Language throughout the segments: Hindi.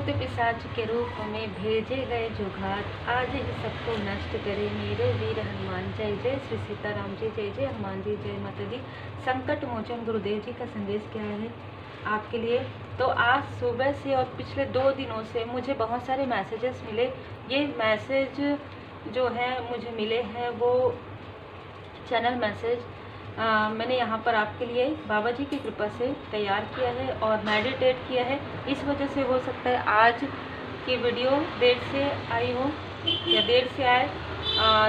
भूत पिशाच के रूप में भेजे गए जो घात आज ही सबको नष्ट करे मेरे वीर हनुमान। जय जय श्री सीताराम जी, जय जय हनुमान जी, जय माता दी। संकट मोचन गुरुदेव जी का संदेश क्या है आपके लिए। तो आज सुबह से और पिछले 2 दिनों से मुझे बहुत सारे मैसेजेस मिले। ये मैसेज जो है मुझे मिले हैं वो चैनल मैसेज मैंने यहाँ पर आपके लिए बाबा जी की कृपा से तैयार किया है और मेडिटेट किया है। इस वजह से हो सकता है आज की वीडियो देर से आई हो या देर से आए।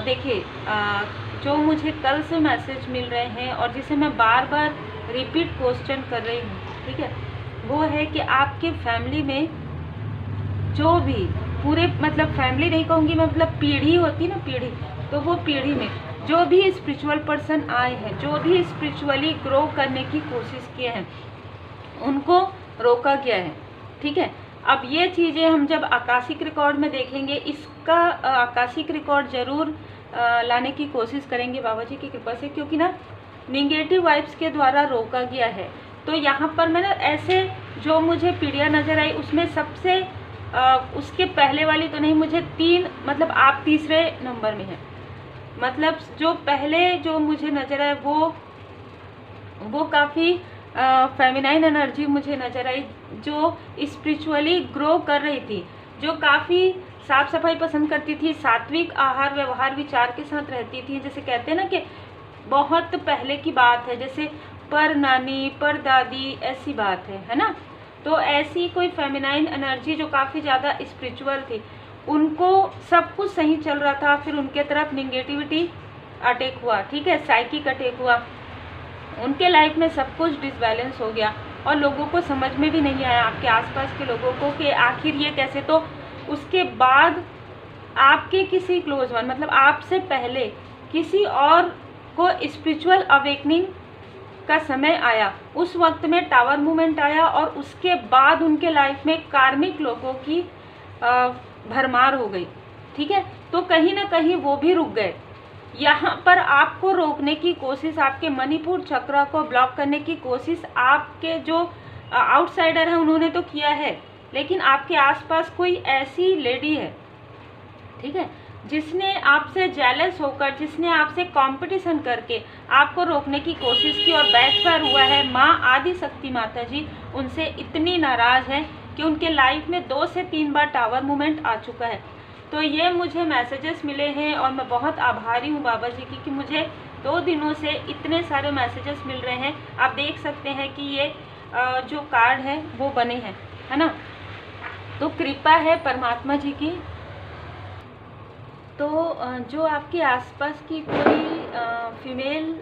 देखिए जो मुझे कल से मैसेज मिल रहे हैं और जिसे मैं बार बार रिपीट क्वेश्चन कर रही हूँ, ठीक है, वो है कि आपके फैमिली में जो भी पूरे मतलब फैमिली नहीं कहूँगी मैं, मतलब पीढ़ी होती ना, पीढ़ी, तो वो पीढ़ी में जो भी स्पिरिचुअल पर्सन आए हैं, जो भी स्पिरिचुअली ग्रो करने की कोशिश किए हैं, उनको रोका गया है। ठीक है, अब ये चीज़ें हम जब आकाशिक रिकॉर्ड में देखेंगे, इसका आकाशिक रिकॉर्ड जरूर लाने की कोशिश करेंगे बाबा जी की कृपा से, क्योंकि ना निगेटिव वाइब्स के द्वारा रोका गया है। तो यहाँ पर मैंने ऐसे जो मुझे पीढ़ियाँ नज़र आई उसमें सबसे उसके पहले वाली तो नहीं, मुझे 3 मतलब आप तीसरे नंबर में हैं। मतलब जो पहले जो मुझे नज़र आए वो काफ़ी फेमिनाइन एनर्जी मुझे नज़र आई, जो स्पिरिचुअली ग्रो कर रही थी, जो काफ़ी साफ सफाई पसंद करती थी, सात्विक आहार व्यवहार विचार के साथ रहती थी। जैसे कहते हैं ना कि बहुत पहले की बात है, जैसे पर नानी पर दादी ऐसी बात है ना। तो ऐसी कोई फेमिनाइन एनर्जी जो काफ़ी ज़्यादा स्पिरिचुअल थी, उनको सब कुछ सही चल रहा था, फिर उनके तरफ निगेटिविटी अटैक हुआ, ठीक है, साइकिक अटैक हुआ, उनके लाइफ में सब कुछ डिसबैलेंस हो गया और लोगों को समझ में भी नहीं आया, आपके आसपास के लोगों को, कि आखिर ये कैसे। तो उसके बाद आपके किसी क्लोज वन मतलब आपसे पहले किसी और को स्पिरिचुअल अवेकनिंग का समय आया, उस वक्त में टावर मूवमेंट आया और उसके बाद उनके लाइफ में कार्मिक लोगों की भरमार हो गई। ठीक है, तो कहीं ना कहीं वो भी रुक गए। यहाँ पर आपको रोकने की कोशिश, आपके मणिपुर चक्र को ब्लॉक करने की कोशिश आपके जो आउटसाइडर हैं उन्होंने तो किया है, लेकिन आपके आसपास कोई ऐसी लेडी है, ठीक है, जिसने आपसे जेलस होकर, जिसने आपसे कंपटीशन करके आपको रोकने की कोशिश की और बैकफायर हुआ है। माँ आदि शक्ति माता जी उनसे इतनी नाराज़ है कि उनके लाइफ में 2 से 3 बार टावर मूवमेंट आ चुका है। तो ये मुझे मैसेजेस मिले हैं और मैं बहुत आभारी हूँ बाबा जी की कि मुझे 2 दिनों से इतने सारे मैसेजेस मिल रहे हैं। आप देख सकते हैं कि ये जो कार्ड है वो बने हैं, है ना। तो कृपा है परमात्मा जी की। तो जो आपके आसपास की कोई फीमेल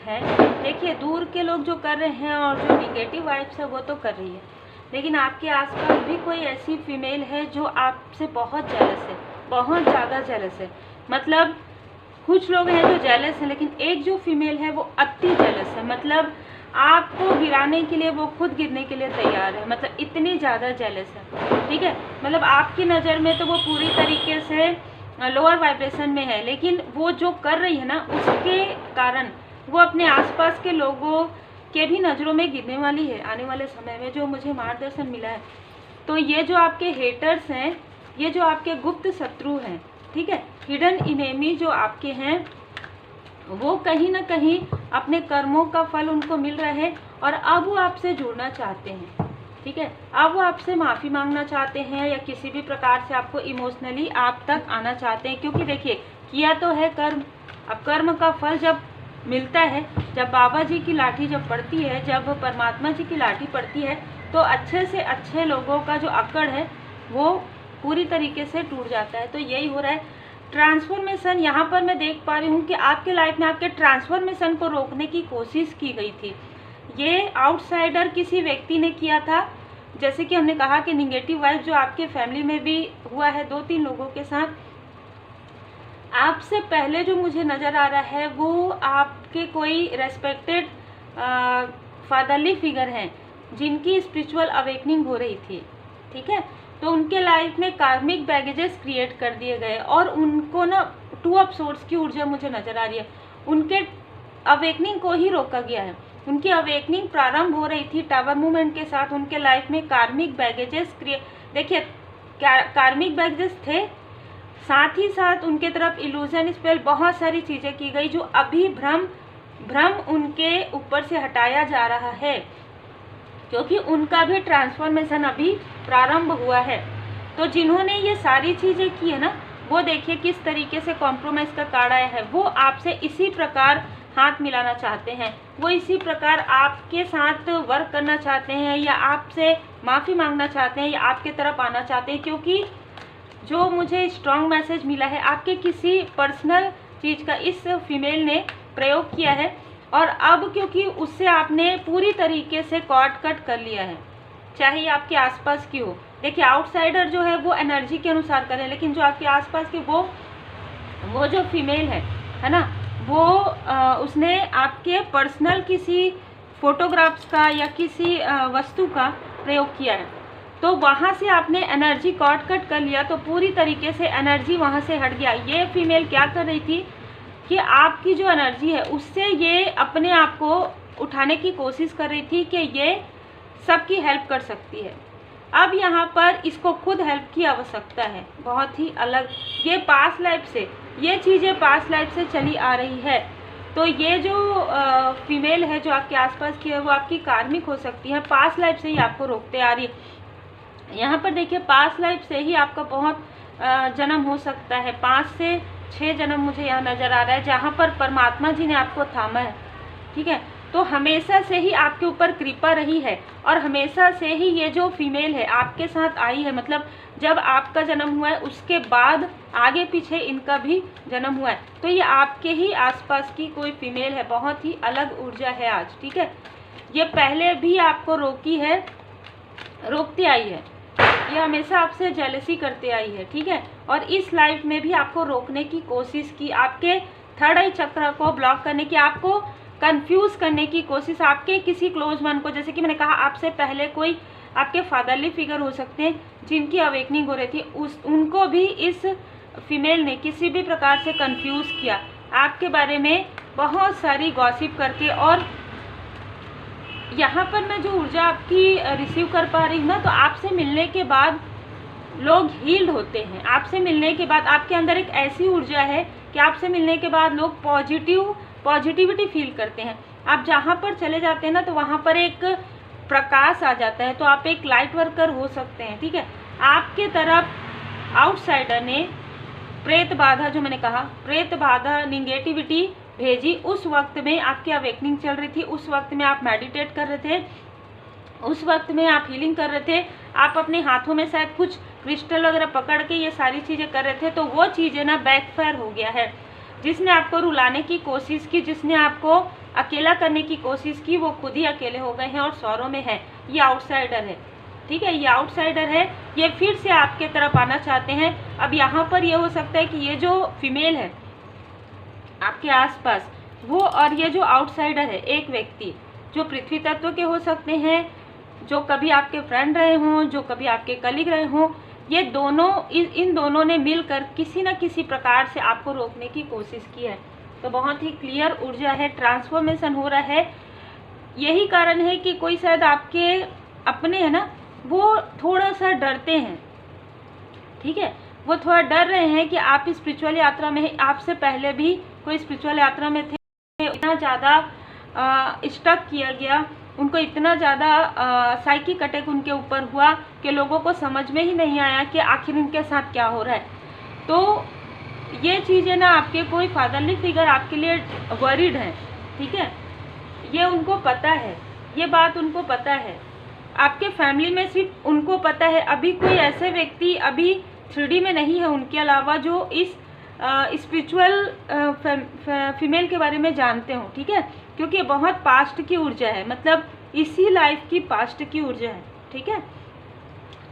है, देखिए दूर के लोग जो कर रहे हैं और जो निगेटिव वाइब्स है वो तो कर रही है, लेकिन आपके आसपास भी कोई ऐसी फीमेल है जो आपसे बहुत जेलस है, बहुत ज़्यादा जेलस है। मतलब कुछ लोग हैं जो जेलस हैं, लेकिन एक जो फीमेल है वो अति जेलस है। मतलब आपको गिराने के लिए वो खुद गिरने के लिए तैयार है, मतलब इतनी ज़्यादा जेलस है। ठीक है, मतलब आपकी नज़र में तो वो पूरी तरीके से लोअर वाइब्रेशन में है, लेकिन वो जो कर रही है ना, उसके कारण वो अपने आसपास के लोगों के भी नज़रों में गिरने वाली है आने वाले समय में, जो मुझे मार्गदर्शन मिला है। तो ये जो आपके हेटर्स हैं, ये जो आपके गुप्त शत्रु हैं, ठीक है, हिडन इनेमी जो आपके हैं, वो कहीं ना कहीं अपने कर्मों का फल उनको मिल रहा है और अब वो आपसे जुड़ना चाहते हैं। ठीक है, अब वो आपसे माफ़ी मांगना चाहते हैं या किसी भी प्रकार से आपको इमोशनली आप तक आना चाहते हैं, क्योंकि देखिए किया तो है कर्म। अब कर्म का फल जब मिलता है, जब बाबा जी की लाठी जब पड़ती है, जब परमात्मा जी की लाठी पड़ती है, तो अच्छे से अच्छे लोगों का जो अकड़ है वो पूरी तरीके से टूट जाता है। तो यही हो रहा है ट्रांसफॉर्मेशन। यहाँ पर मैं देख पा रही हूँ कि आपके लाइफ में आपके ट्रांसफॉर्मेशन को रोकने की कोशिश की गई थी। ये आउटसाइडर किसी व्यक्ति ने किया था, जैसे कि हमने कहा कि निगेटिव वाइब जो आपके फैमिली में भी हुआ है 2-3 लोगों के साथ। आपसे पहले जो मुझे नज़र आ रहा है वो आपके कोई रेस्पेक्टेड फादरली फिगर हैं जिनकी स्पिरिचुअल अवेकनिंग हो रही थी। ठीक है, तो उनके लाइफ में कार्मिक बैगेजेस क्रिएट कर दिए गए और उनको ना 2 ऑफ सोर्स की ऊर्जा मुझे नज़र आ रही है, उनके अवेकनिंग को ही रोका गया है। उनकी अवेकनिंग प्रारंभ हो रही थी टावर मूवमेंट के साथ। उनके लाइफ में कार्मिक बैगेजेस देखिए कार्मिक बैगेजेस थे, साथ ही साथ उनके तरफ इल्यूजन स्पेल, बहुत सारी चीज़ें की गई जो अभी भ्रम उनके ऊपर से हटाया जा रहा है, क्योंकि उनका भी ट्रांसफॉर्मेशन अभी प्रारंभ हुआ है। तो जिन्होंने ये सारी चीज़ें की है ना, वो देखिए किस तरीके से कॉम्प्रोमाइज़ का कार्ड आया है। वो आपसे इसी प्रकार हाथ मिलाना चाहते हैं, वो इसी प्रकार आपके साथ वर्क करना चाहते हैं, या आपसे माफ़ी मांगना चाहते हैं, या आपके तरफ आना चाहते हैं, क्योंकि जो मुझे स्ट्रॉन्ग मैसेज मिला है आपके किसी पर्सनल चीज़ का इस फीमेल ने प्रयोग किया है, और अब क्योंकि उससे आपने पूरी तरीके से कॉर्ड कट कर लिया है, चाहे आपके आसपास की हो। देखिए आउटसाइडर जो है वो एनर्जी के अनुसार करें, लेकिन जो आपके आसपास की वो जो फीमेल है ना, वो उसने आपके पर्सनल किसी फोटोग्राफ्स का या किसी वस्तु का प्रयोग किया है, तो वहाँ से आपने एनर्जी कॉर्ड कट कर लिया, तो पूरी तरीके से एनर्जी वहाँ से हट गया। ये फीमेल क्या कर रही थी कि आपकी जो एनर्जी है उससे ये अपने आप को उठाने की कोशिश कर रही थी कि ये सबकी हेल्प कर सकती है। अब यहाँ पर इसको खुद हेल्प की आवश्यकता है, बहुत ही अलग। ये पास्ट लाइफ से, ये चीज़ें पास्ट लाइफ से चली आ रही है। तो ये जो फीमेल है जो आपके आसपास की है, वो आपकी कार्मिक हो सकती है, पास्ट लाइफ से ही आपको रोकते आ रही है। यहाँ पर देखिए पास्ट लाइफ से ही आपका बहुत जन्म हो सकता है, 5 से 6 जन्म मुझे यहाँ नज़र आ रहा है, जहाँ पर परमात्मा जी ने आपको थामा है। ठीक है, तो हमेशा से ही आपके ऊपर कृपा रही है, और हमेशा से ही ये जो फीमेल है आपके साथ आई है, मतलब जब आपका जन्म हुआ है उसके बाद आगे पीछे इनका भी जन्म हुआ है। तो ये आपके ही आसपास की कोई फीमेल है, बहुत ही अलग ऊर्जा है आज। ठीक है, ये पहले भी आपको रोकती आई है, ये हमेशा आपसे जेलसी करते आई है। ठीक है, और इस लाइफ में भी आपको रोकने की कोशिश की, आपके थर्ड आई चक्र को ब्लॉक करने की, आपको कंफ्यूज करने की कोशिश, आपके किसी क्लोज वन को, जैसे कि मैंने कहा आपसे पहले कोई आपके फादरली फिगर हो सकते हैं जिनकी अवेकनिंग हो रही थी, उनको भी इस फीमेल ने किसी भी प्रकार से कंफ्यूज किया आपके बारे में, बहुत सारी गॉसिप करके। और यहाँ पर मैं जो ऊर्जा आपकी रिसीव कर पा रही हूँ ना, तो आपसे मिलने के बाद लोग हील्ड होते हैं। आपसे मिलने के बाद आपके अंदर एक ऐसी ऊर्जा है कि आपसे मिलने के बाद लोग पॉजिटिविटी फील करते हैं। आप जहाँ पर चले जाते हैं ना, तो वहाँ पर एक प्रकाश आ जाता है, तो आप एक लाइट वर्कर हो सकते हैं। ठीक है, आपके तरफ आउटसाइडर ने प्रेत बाधा, जो मैंने कहा प्रेत बाधा, निगेटिविटी भेजी। उस वक्त में आपकी अवेकनिंग चल रही थी, उस वक्त में आप मेडिटेट कर रहे थे, उस वक्त में आप हीलिंग कर रहे थे, आप अपने हाथों में शायद कुछ क्रिस्टल वगैरह पकड़ के ये सारी चीज़ें कर रहे थे, तो वो चीज़ें ना बैकफायर हो गया है। जिसने आपको रुलाने की कोशिश की, जिसने आपको अकेला करने की कोशिश की, वो खुद ही अकेले हो गए हैं और सौरों में है। ये आउटसाइडर है। ठीक है, ये आउटसाइडर है, ये फिर से आपके तरफ आना चाहते हैं। अब यहाँ पर ये हो सकता है कि ये जो फीमेल है आपके आसपास, वो और ये जो आउटसाइडर है, एक व्यक्ति जो पृथ्वी तत्व के हो सकते हैं, जो कभी आपके फ्रेंड रहे हों, जो कभी आपके कलीग रहे हों, ये दोनों इन दोनों ने मिलकर किसी न किसी प्रकार से आपको रोकने की कोशिश की है। तो बहुत ही क्लियर ऊर्जा है, ट्रांसफॉर्मेशन हो रहा है। यही कारण है कि कोई शायद आपके अपने है ना, वो थोड़ा सा डरते हैं। ठीक है, वो थोड़ा डर रहे हैं कि आप स्पिरिचुअल यात्रा में, आपसे पहले भी कोई स्पिरिचुअल यात्रा में थे, इतना ज़्यादा स्टक किया गया, उनको इतना ज़्यादा साइकिक अटैक उनके ऊपर हुआ कि लोगों को समझ में ही नहीं आया कि आखिर उनके साथ क्या हो रहा है। तो ये चीज़ें ना, आपके कोई फादरली फिगर आपके लिए वरीड है। ठीक है, ये उनको पता है, ये बात उनको पता है। आपके फैमिली में सिर्फ उनको पता है, अभी कोई ऐसे व्यक्ति अभी 3D में नहीं है उनके अलावा जो इस स्पिरिचुअल फीमेल के बारे में जानते हो। ठीक है, क्योंकि बहुत पास्ट की ऊर्जा है, मतलब इसी लाइफ की पास्ट की ऊर्जा है। ठीक है,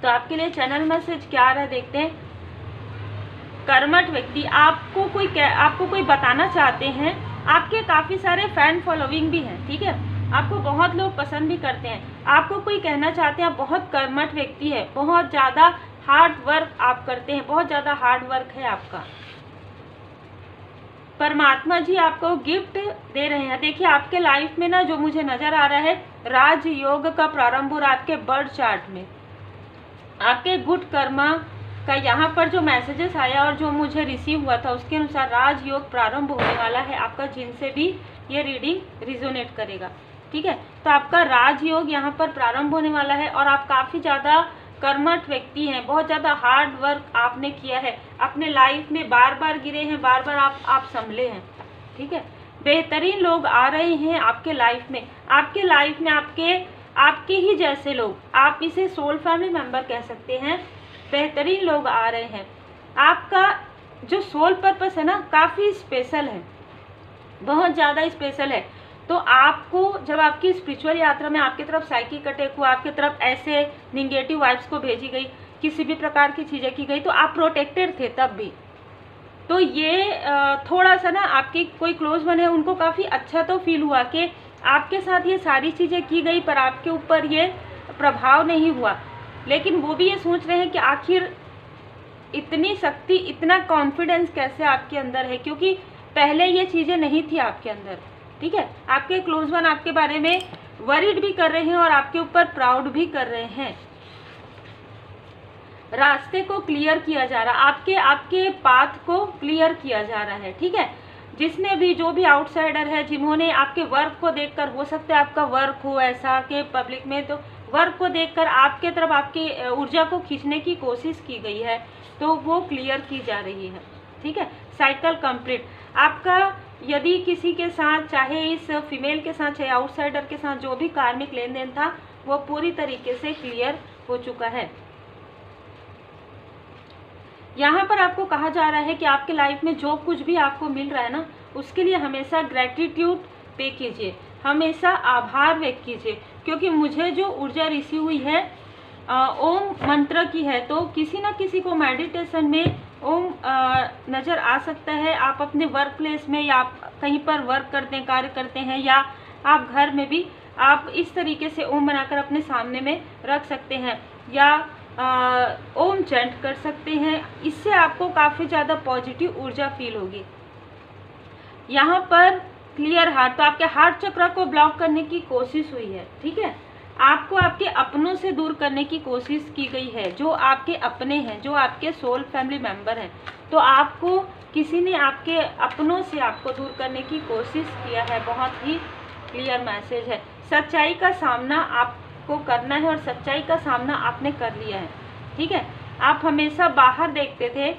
तो आपके लिए चैनल मैसेज क्या आ रहा है देखते हैं। कर्मठ व्यक्ति आपको कोई बताना चाहते हैं, आपके काफ़ी सारे फैन फॉलोइंग भी हैं। ठीक है, आपको बहुत लोग पसंद भी करते हैं, आपको कोई कहना चाहते हैं आप बहुत कर्मठ व्यक्ति है, बहुत ज़्यादा हार्ड वर्क आप करते हैं, बहुत ज़्यादा हार्ड वर्क है आपका, परमात्मा जी आपको गिफ्ट दे रहे हैं। देखिए आपके लाइफ में ना जो मुझे नजर आ रहा है, राजयोग का प्रारंभ और आपके बर्थ चार्ट में आपके गुड कर्मा का यहाँ पर जो मैसेजेस आया और जो मुझे रिसीव हुआ था उसके अनुसार राजयोग प्रारंभ होने वाला है आपका, जिनसे भी ये रीडिंग रिजोनेट करेगा। ठीक है, तो आपका राजयोग यहाँ पर प्रारंभ होने वाला है और आप काफ़ी ज़्यादा कर्मठ व्यक्ति हैं, बहुत ज़्यादा हार्ड वर्क आपने किया है अपने लाइफ में, बार बार गिरे हैं, बार बार आप संभले हैं। ठीक है, बेहतरीन लोग आ रहे हैं आपके लाइफ में, आपके लाइफ में आपके ही जैसे लोग, आप इसे सोल फैमिली मेंबर कह सकते हैं, बेहतरीन लोग आ रहे हैं। आपका जो सोल पर्पस है ना काफ़ी स्पेशल है, बहुत ज़्यादा स्पेशल है। तो आपको जब आपकी स्पिरिचुअल यात्रा में आपकी तरफ साइकिक अटैक हुआ, आपकी तरफ ऐसे निगेटिव वाइब्स को भेजी गई, किसी भी प्रकार की चीज़ें की गई, तो आप प्रोटेक्टेड थे तब भी। तो ये थोड़ा सा ना आपके कोई क्लोज वन है उनको काफ़ी अच्छा तो फील हुआ कि आपके साथ ये सारी चीज़ें की गई पर आपके ऊपर ये प्रभाव नहीं हुआ, लेकिन वो भी ये सोच रहे हैं कि आखिर इतनी शक्ति, इतना कॉन्फिडेंस कैसे आपके अंदर है, क्योंकि पहले ये चीज़ें नहीं थी आपके अंदर। ठीक है, आपके क्लोज वन आपके बारे में वरीड भी कर रहे हैं और आपके ऊपर प्राउड भी कर रहे हैं। रास्ते को क्लियर किया जा रहा, आपके पाथ को क्लियर किया जा रहा है। ठीक है, जिसने भी, जो भी आउटसाइडर है, जिन्होंने आपके वर्क को देखकर, हो सकता है आपका वर्क हो ऐसा कि पब्लिक में, तो वर्क को देखकर आपके तरफ आपकी ऊर्जा को खींचने की कोशिश की गई है, तो वो क्लियर की जा रही है। ठीक है, साइकिल कंप्लीट। आपका यदि किसी के साथ, चाहे इस फीमेल के साथ चाहे आउटसाइडर के साथ, जो भी कार्मिक लेन देन था वो पूरी तरीके से क्लियर हो चुका है। यहाँ पर आपको कहा जा रहा है कि आपके लाइफ में जो कुछ भी आपको मिल रहा है ना, उसके लिए हमेशा ग्रेटिट्यूड पे कीजिए, हमेशा आभार व्यक्त कीजिए, क्योंकि मुझे जो ऊर्जा रिसीव हुई है ओम मंत्र की है, तो किसी न किसी को मेडिटेशन में ओम नज़र आ सकता है। आप अपने वर्क प्लेस में या आप कहीं पर वर्क करते हैं, कार्य करते हैं, या आप घर में भी आप इस तरीके से ओम बनाकर अपने सामने में रख सकते हैं, या ओम चैंट कर सकते हैं। इससे आपको काफ़ी ज़्यादा पॉजिटिव ऊर्जा फील होगी। यहाँ पर क्लियर हार्ट, तो आपके हार्ट चक्र को ब्लॉक करने की कोशिश हुई है। ठीक है, आपको आपके अपनों से दूर करने की कोशिश की गई है, जो आपके अपने हैं, जो आपके सोल फैमिली मेंबर हैं, तो आपको किसी ने आपके अपनों से आपको दूर करने की कोशिश किया है। बहुत ही क्लियर मैसेज है। सच्चाई का सामना आपको करना है और सच्चाई का सामना आपने कर लिया है। ठीक है, आप हमेशा बाहर देखते थे,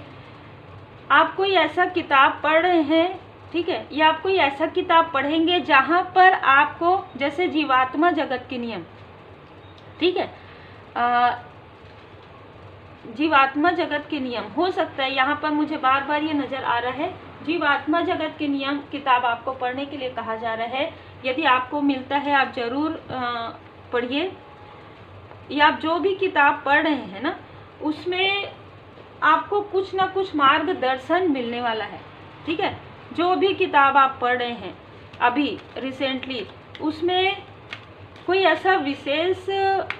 आप कोई ऐसा किताब पढ़ रहे हैं, ठीक है, या आप कोई ऐसा किताब पढ़ेंगे जहाँ पर आपको, जैसे जीवात्मा जगत के नियम, ठीक है, जीवात्मा जगत के नियम, हो सकता है यहाँ पर मुझे बार बार ये नज़र आ रहा है, जीवात्मा जगत के नियम किताब आपको पढ़ने के लिए कहा जा रहा है। यदि आपको मिलता है आप ज़रूर पढ़िए, या आप जो भी किताब पढ़ रहे हैं ना, उसमें आपको कुछ ना कुछ मार्गदर्शन मिलने वाला है। ठीक है, जो भी किताब आप पढ़ रहे हैं अभी रिसेंटली, उसमें कोई ऐसा विशेष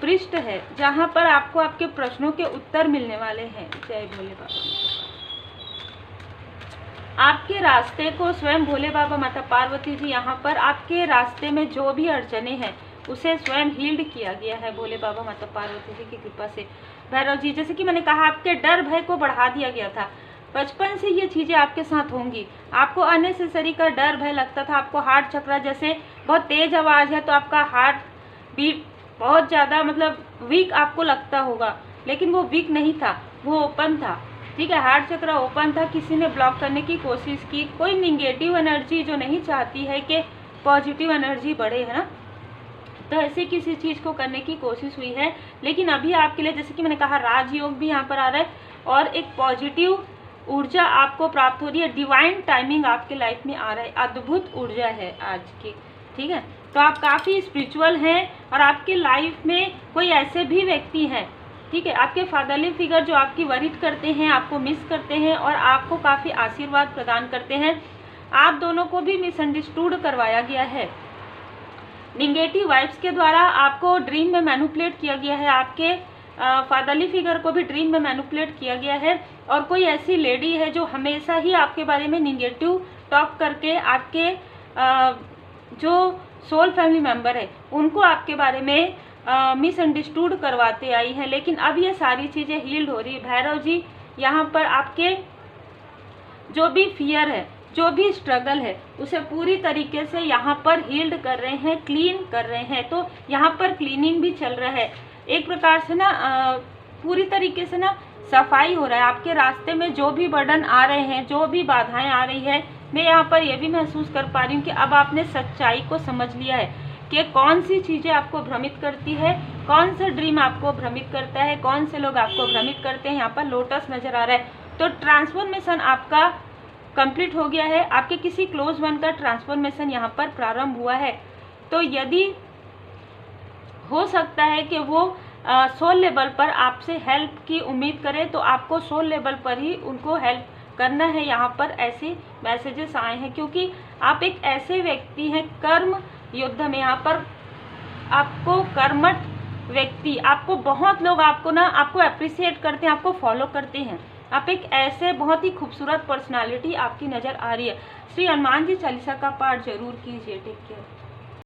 पृष्ठ है जहाँ पर आपको आपके प्रश्नों के उत्तर मिलने वाले हैं। जय भोले बाबा। आपके रास्ते को स्वयं भोले बाबा, माता पार्वती जी, यहाँ पर आपके रास्ते में जो भी अड़चने हैं उसे स्वयं हील्ड किया गया है भोले बाबा, माता पार्वती जी की कृपा से। भैरव जी, जैसे कि मैंने कहा, आपके डर भय को बढ़ा दिया गया था। बचपन से ये चीज़ें आपके साथ होंगी, आपको अननेसेसरी का डर भय लगता था, आपको हार्ट चक्र, जैसे बहुत तेज आवाज़ है तो आपका हार्ट बीट बहुत ज़्यादा मतलब वीक आपको लगता होगा, लेकिन वो वीक नहीं था, वो ओपन था। ठीक है, हार्ट चक्र ओपन था, किसी ने ब्लॉक करने की कोशिश की। कोई निगेटिव एनर्जी जो नहीं चाहती है कि पॉजिटिव एनर्जी बढ़े, है ना, तो ऐसे किसी चीज़ को करने की कोशिश हुई है। लेकिन अभी आपके लिए, जैसे कि मैंने कहा, राजयोग भी यहाँ पर आ रहा है और एक पॉजिटिव ऊर्जा आपको प्राप्त हो रही है। डिवाइन टाइमिंग आपके लाइफ में आ रहा है, अद्भुत ऊर्जा है आज की। ठीक है, तो आप काफ़ी स्पिरिचुअल हैं और आपके लाइफ में कोई ऐसे भी व्यक्ति हैं, ठीक है, आपके फादरली फिगर जो आपकी वरिड करते हैं, आपको मिस करते हैं और आपको काफ़ी आशीर्वाद प्रदान करते हैं। आप दोनों को भी मिसअंडरस्टूड करवाया गया है, निगेटिव वाइब्स के द्वारा आपको ड्रीम में मैनिपुलेट किया गया है, आपके फादरली फिगर को भी ड्रीम में मैनिपुलेट किया गया है। और कोई ऐसी लेडी है जो हमेशा ही आपके बारे में निगेटिव टॉक करके आपके जो सोल फैमिली मेंबर है उनको आपके बारे में मिसअंडरस्टूड करवाते आई हैं, लेकिन अब ये सारी चीज़ें हील्ड हो रही है। भैरव जी यहाँ पर आपके जो भी फियर है, जो भी स्ट्रगल है, उसे पूरी तरीके से यहाँ पर हील्ड कर रहे हैं, क्लीन कर रहे हैं। तो यहाँ पर क्लीनिंग भी चल रहा है, एक प्रकार से ना पूरी तरीके से ना सफाई हो रहा है। आपके रास्ते में जो भी बर्डन आ रहे हैं, जो भी बाधाएं आ रही है, मैं यहाँ पर यह भी महसूस कर पा रही हूँ कि अब आपने सच्चाई को समझ लिया है कि कौन सी चीज़ें आपको भ्रमित करती है, कौन सा ड्रीम आपको भ्रमित करता है, कौन से लोग आपको भ्रमित करते हैं। यहाँ पर लोटस नज़र आ रहा है। तो ट्रांसफॉर्मेशन आपका कंप्लीट हो गया है, आपके किसी क्लोज वन का ट्रांसफॉर्मेशन यहाँ पर प्रारंभ हुआ है। तो यदि हो सकता है कि वो सोल लेवल पर आपसे हेल्प की उम्मीद करें, तो आपको सोल लेवल पर ही उनको हेल्प करना है। यहाँ पर ऐसे मैसेजेस आए हैं क्योंकि आप एक ऐसे व्यक्ति हैं कर्म युद्ध में, यहाँ पर आपको कर्मठ व्यक्ति, आपको बहुत लोग आपको अप्रिशिएट करते हैं, आपको फॉलो करते हैं। आप एक ऐसे बहुत ही खूबसूरत पर्सनालिटी आपकी नज़र आ रही है। श्री हनुमान जी चालीसा का पाठ जरूर कीजिए। Take care.